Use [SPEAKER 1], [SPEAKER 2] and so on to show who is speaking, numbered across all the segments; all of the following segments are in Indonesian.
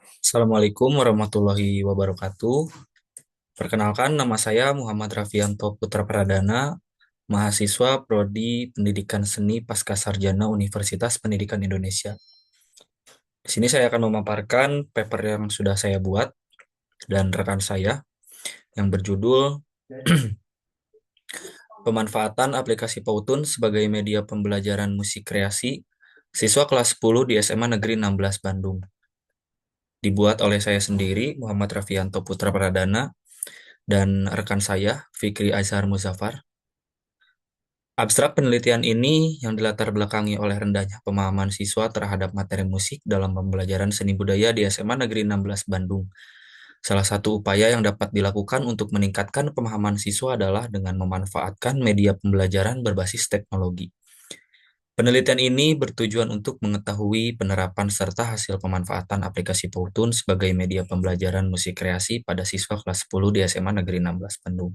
[SPEAKER 1] Assalamualaikum warahmatullahi wabarakatuh. Perkenalkan, nama saya Muhammad Rafianto Putra Pradana, mahasiswa Prodi Pendidikan Seni Pascasarjana Universitas Pendidikan Indonesia. Di sini saya akan memaparkan paper yang sudah saya buat dan rekan saya yang berjudul Pemanfaatan Aplikasi Powtoon sebagai Media Pembelajaran Musik Kreasi Siswa kelas 10 di SMA Negeri 16 Bandung. Dibuat oleh saya sendiri, Muhammad Rafianto Putra Pradana, dan rekan saya, Fikri Azhar Muzaffar. Abstrak penelitian ini yang dilatar belakangi oleh rendahnya pemahaman siswa terhadap materi musik dalam pembelajaran seni budaya di SMA Negeri 16 Bandung. Salah satu upaya yang dapat dilakukan untuk meningkatkan pemahaman siswa adalah dengan memanfaatkan media pembelajaran berbasis teknologi. Penelitian ini bertujuan untuk mengetahui penerapan serta hasil pemanfaatan aplikasi Powtoon sebagai media pembelajaran musik kreasi pada siswa kelas 10 di SMA Negeri 16 Bandung.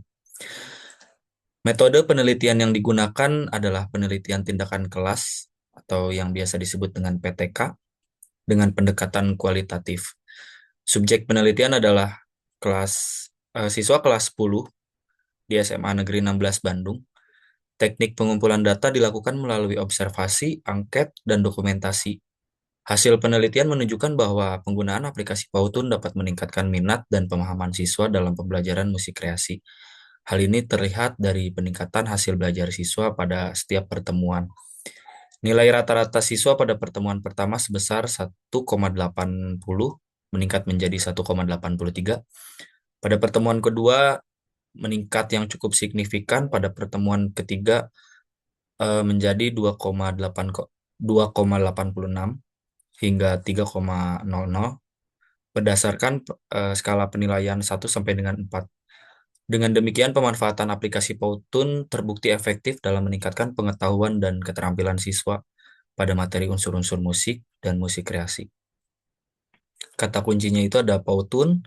[SPEAKER 1] Metode penelitian yang digunakan adalah penelitian tindakan kelas atau yang biasa disebut dengan PTK dengan pendekatan kualitatif. Subjek penelitian adalah siswa kelas 10 di SMA Negeri 16 Bandung. Teknik pengumpulan data dilakukan melalui observasi, angket, dan dokumentasi. Hasil penelitian menunjukkan bahwa penggunaan aplikasi Powtoon dapat meningkatkan minat dan pemahaman siswa dalam pembelajaran musik kreasi. Hal ini terlihat dari peningkatan hasil belajar siswa pada setiap pertemuan. Nilai rata-rata siswa pada pertemuan pertama sebesar 1,80 meningkat menjadi 1,83. Pada pertemuan kedua meningkat yang cukup signifikan, pada pertemuan ketiga menjadi 2,86 hingga 3,00 berdasarkan skala penilaian 1 sampai dengan 4. Dengan demikian, pemanfaatan aplikasi Powtoon terbukti efektif dalam meningkatkan pengetahuan dan keterampilan siswa pada materi unsur-unsur musik dan musik kreasi. Kata kuncinya itu ada Powtoon,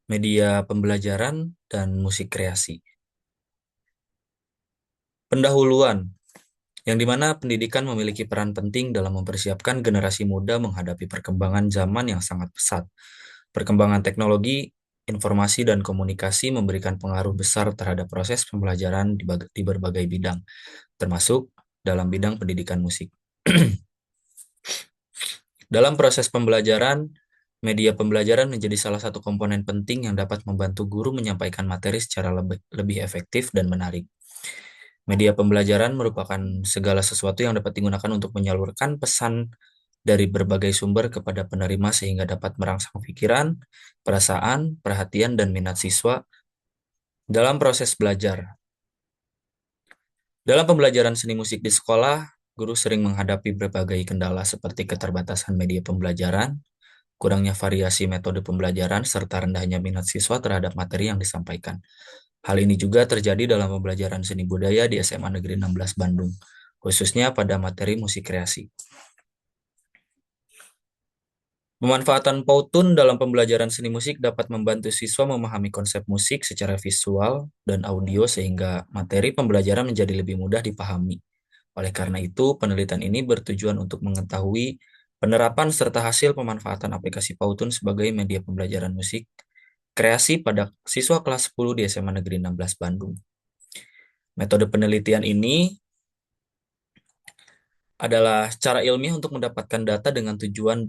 [SPEAKER 1] media pembelajaran, dan musik kreasi. Pendahuluan, yang dimana pendidikan memiliki peran penting dalam mempersiapkan generasi muda menghadapi perkembangan zaman yang sangat pesat. Perkembangan teknologi, informasi, dan komunikasi memberikan pengaruh besar terhadap proses pembelajaran di berbagai bidang, termasuk dalam bidang pendidikan musik. Dalam proses pembelajaran, media pembelajaran menjadi salah satu komponen penting yang dapat membantu guru menyampaikan materi secara lebih efektif dan menarik. Media pembelajaran merupakan segala sesuatu yang dapat digunakan untuk menyalurkan pesan dari berbagai sumber kepada penerima sehingga dapat merangsang pikiran, perasaan, perhatian, dan minat siswa dalam proses belajar. Dalam pembelajaran seni musik di sekolah, guru sering menghadapi berbagai kendala seperti keterbatasan media pembelajaran, kurangnya variasi metode pembelajaran, serta rendahnya minat siswa terhadap materi yang disampaikan. Hal ini juga terjadi dalam pembelajaran seni budaya di SMA Negeri 16 Bandung, khususnya pada materi musik kreasi. Pemanfaatan Powtoon dalam pembelajaran seni musik dapat membantu siswa memahami konsep musik secara visual dan audio sehingga materi pembelajaran menjadi lebih mudah dipahami. Oleh karena itu, penelitian ini bertujuan untuk mengetahui penerapan serta hasil pemanfaatan aplikasi Powtoon sebagai media pembelajaran musik kreasi pada siswa kelas 10 di SMA Negeri 16 Bandung. Metode penelitian ini adalah cara ilmiah untuk mendapatkan data dengan tujuan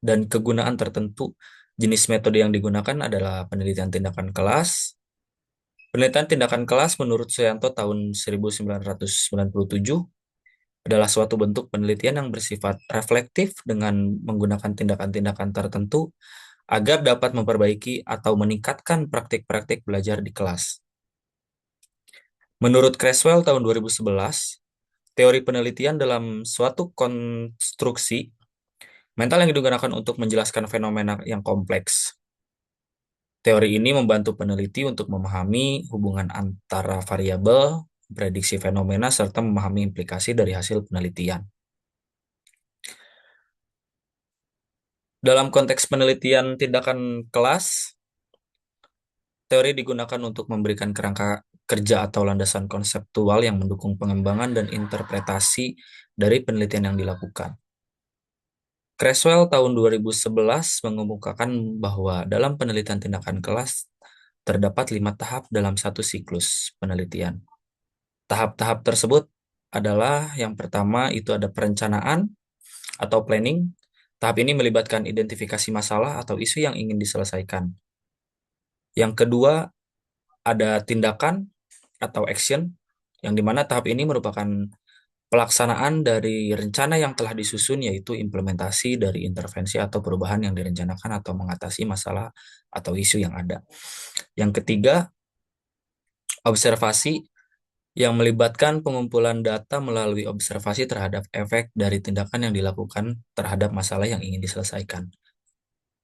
[SPEAKER 1] dan kegunaan tertentu. Jenis metode yang digunakan adalah penelitian tindakan kelas. Penelitian tindakan kelas menurut Suyanto tahun 1997 adalah suatu bentuk penelitian yang bersifat reflektif dengan menggunakan tindakan-tindakan tertentu agar dapat memperbaiki atau meningkatkan praktik-praktik belajar di kelas. Menurut Creswell tahun 2011, teori penelitian dalam suatu konstruksi mental yang digunakan untuk menjelaskan fenomena yang kompleks. Teori ini membantu peneliti untuk memahami hubungan antara variabel, prediksi fenomena, serta memahami implikasi dari hasil penelitian. Dalam konteks penelitian tindakan kelas, teori digunakan untuk memberikan kerangka kerja atau landasan konseptual yang mendukung pengembangan dan interpretasi dari penelitian yang dilakukan. Creswell tahun 2011 mengemukakan bahwa dalam penelitian tindakan kelas terdapat 5 tahap dalam satu siklus penelitian. Tahap-tahap tersebut adalah yang pertama itu ada perencanaan atau planning. Tahap ini melibatkan identifikasi masalah atau isu yang ingin diselesaikan. Yang kedua ada tindakan atau action, yang dimana tahap ini merupakan pelaksanaan dari rencana yang telah disusun, yaitu implementasi dari intervensi atau perubahan yang direncanakan atau mengatasi masalah atau isu yang ada. Yang ketiga, observasi yang melibatkan pengumpulan data melalui observasi terhadap efek dari tindakan yang dilakukan terhadap masalah yang ingin diselesaikan.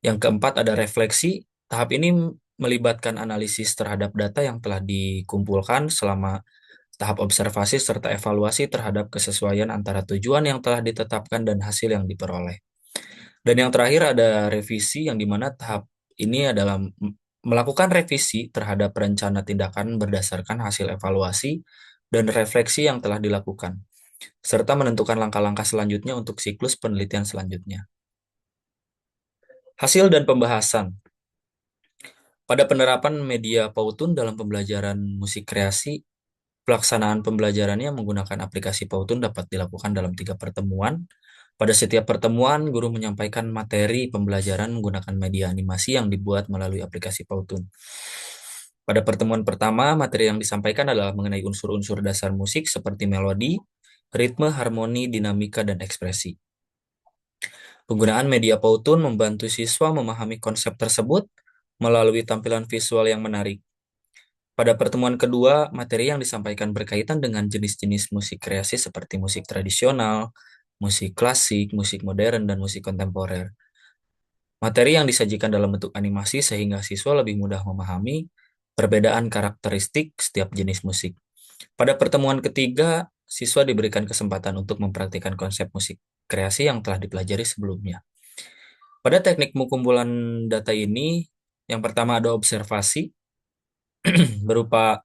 [SPEAKER 1] Yang keempat ada refleksi. Tahap ini melibatkan analisis terhadap data yang telah dikumpulkan selama tahap observasi serta evaluasi terhadap kesesuaian antara tujuan yang telah ditetapkan dan hasil yang diperoleh. Dan yang terakhir ada revisi, yang dimana tahap ini adalah melakukan revisi terhadap rencana tindakan berdasarkan hasil evaluasi dan refleksi yang telah dilakukan, serta menentukan langkah-langkah selanjutnya untuk siklus penelitian selanjutnya. Hasil dan pembahasan. Pada penerapan media Powtoon dalam pembelajaran musik kreasi, pelaksanaan pembelajarannya menggunakan aplikasi Powtoon dapat dilakukan dalam 3 pertemuan. Pada setiap pertemuan, guru menyampaikan materi pembelajaran menggunakan media animasi yang dibuat melalui aplikasi Powtoon. Pada pertemuan pertama, materi yang disampaikan adalah mengenai unsur-unsur dasar musik seperti melodi, ritme, harmoni, dinamika, dan ekspresi. Penggunaan media Powtoon membantu siswa memahami konsep tersebut melalui tampilan visual yang menarik. Pada pertemuan kedua, materi yang disampaikan berkaitan dengan jenis-jenis musik kreasi seperti musik tradisional, musik klasik, musik modern, dan musik kontemporer. Materi yang disajikan dalam bentuk animasi sehingga siswa lebih mudah memahami perbedaan karakteristik setiap jenis musik. Pada pertemuan ketiga, siswa diberikan kesempatan untuk mempraktikkan konsep musik kreasi yang telah dipelajari sebelumnya. Pada teknik pengumpulan data ini, yang pertama ada observasi, berupa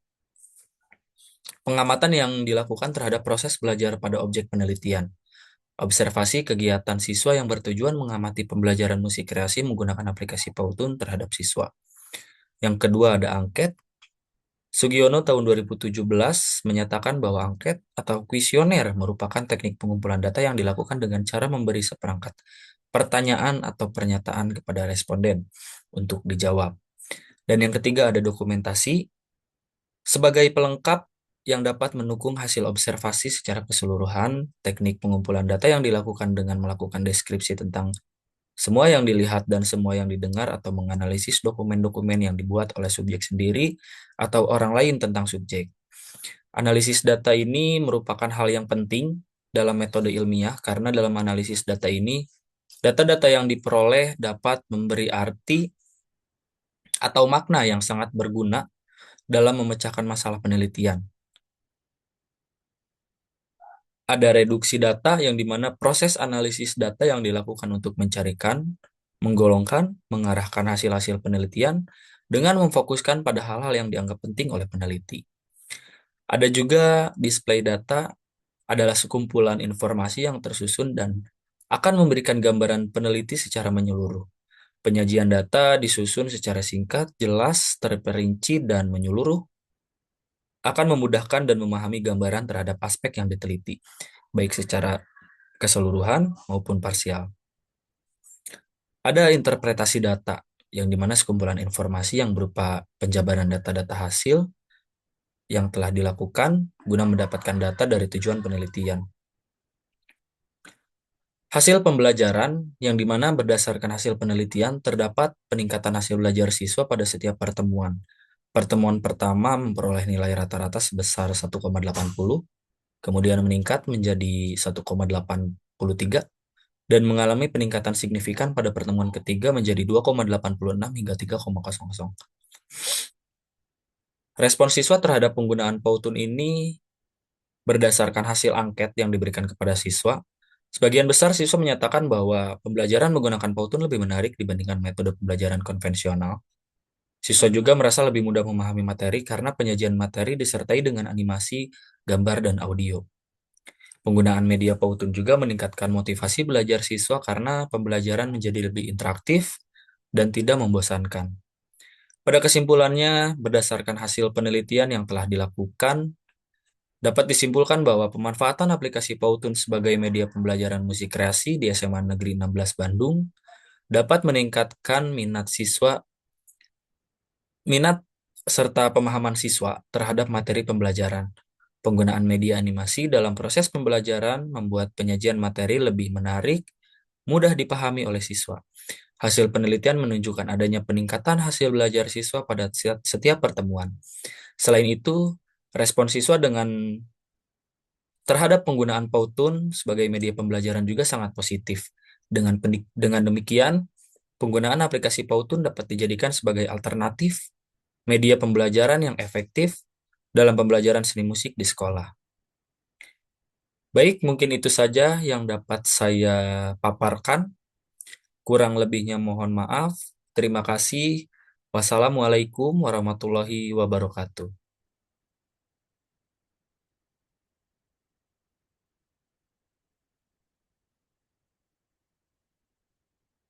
[SPEAKER 1] pengamatan yang dilakukan terhadap proses belajar pada objek penelitian. Observasi kegiatan siswa yang bertujuan mengamati pembelajaran musik kreasi menggunakan aplikasi Powtoon terhadap siswa. Yang kedua ada angket. Sugiono tahun 2017 menyatakan bahwa angket atau kuesioner merupakan teknik pengumpulan data yang dilakukan dengan cara memberi seperangkat pertanyaan atau pernyataan kepada responden untuk dijawab. Dan yang ketiga ada dokumentasi sebagai pelengkap yang dapat mendukung hasil observasi secara keseluruhan. Teknik pengumpulan data yang dilakukan dengan melakukan deskripsi tentang semua yang dilihat dan semua yang didengar, atau menganalisis dokumen-dokumen yang dibuat oleh subjek sendiri atau orang lain tentang subjek. Analisis data ini merupakan hal yang penting dalam metode ilmiah karena dalam analisis data ini, data-data yang diperoleh dapat memberi arti atau makna yang sangat berguna dalam memecahkan masalah penelitian. Ada reduksi data, yang dimana proses analisis data yang dilakukan untuk mencarikan, menggolongkan, mengarahkan hasil-hasil penelitian dengan memfokuskan pada hal-hal yang dianggap penting oleh peneliti. Ada juga display data, adalah sekumpulan informasi yang tersusun dan akan memberikan gambaran peneliti secara menyeluruh. Penyajian data disusun secara singkat, jelas, terperinci, dan menyeluruh akan memudahkan dan memahami gambaran terhadap aspek yang diteliti, baik secara keseluruhan maupun parsial. Ada interpretasi data, yang dimana sekumpulan informasi yang berupa penjabaran data-data hasil yang telah dilakukan guna mendapatkan data dari tujuan penelitian. Hasil pembelajaran, yang dimana berdasarkan hasil penelitian terdapat peningkatan hasil belajar siswa pada setiap pertemuan. Pertemuan pertama memperoleh nilai rata-rata sebesar 1,80, kemudian meningkat menjadi 1,83, dan mengalami peningkatan signifikan pada pertemuan ketiga menjadi 2,86 hingga 3,00. Respon siswa terhadap penggunaan Powtoon ini berdasarkan hasil angket yang diberikan kepada siswa. Sebagian besar siswa menyatakan bahwa pembelajaran menggunakan Powtoon lebih menarik dibandingkan metode pembelajaran konvensional. Siswa juga merasa lebih mudah memahami materi karena penyajian materi disertai dengan animasi, gambar, dan audio. Penggunaan media Powtoon juga meningkatkan motivasi belajar siswa karena pembelajaran menjadi lebih interaktif dan tidak membosankan. Pada kesimpulannya, berdasarkan hasil penelitian yang telah dilakukan, dapat disimpulkan bahwa pemanfaatan aplikasi Powtoon sebagai media pembelajaran musik kreasi di SMA Negeri 16 Bandung dapat meningkatkan minat serta pemahaman siswa terhadap materi pembelajaran. Penggunaan media animasi dalam proses pembelajaran membuat penyajian materi lebih menarik, mudah dipahami oleh siswa. Hasil penelitian menunjukkan adanya peningkatan hasil belajar siswa pada setiap pertemuan. Selain itu, respon siswa terhadap penggunaan Powtoon sebagai media pembelajaran juga sangat positif. Dengan demikian, penggunaan aplikasi Powtoon dapat dijadikan sebagai alternatif media pembelajaran yang efektif dalam pembelajaran seni musik di sekolah. Baik, mungkin itu saja yang dapat saya paparkan. Kurang lebihnya mohon maaf. Terima kasih. Wassalamualaikum warahmatullahi wabarakatuh.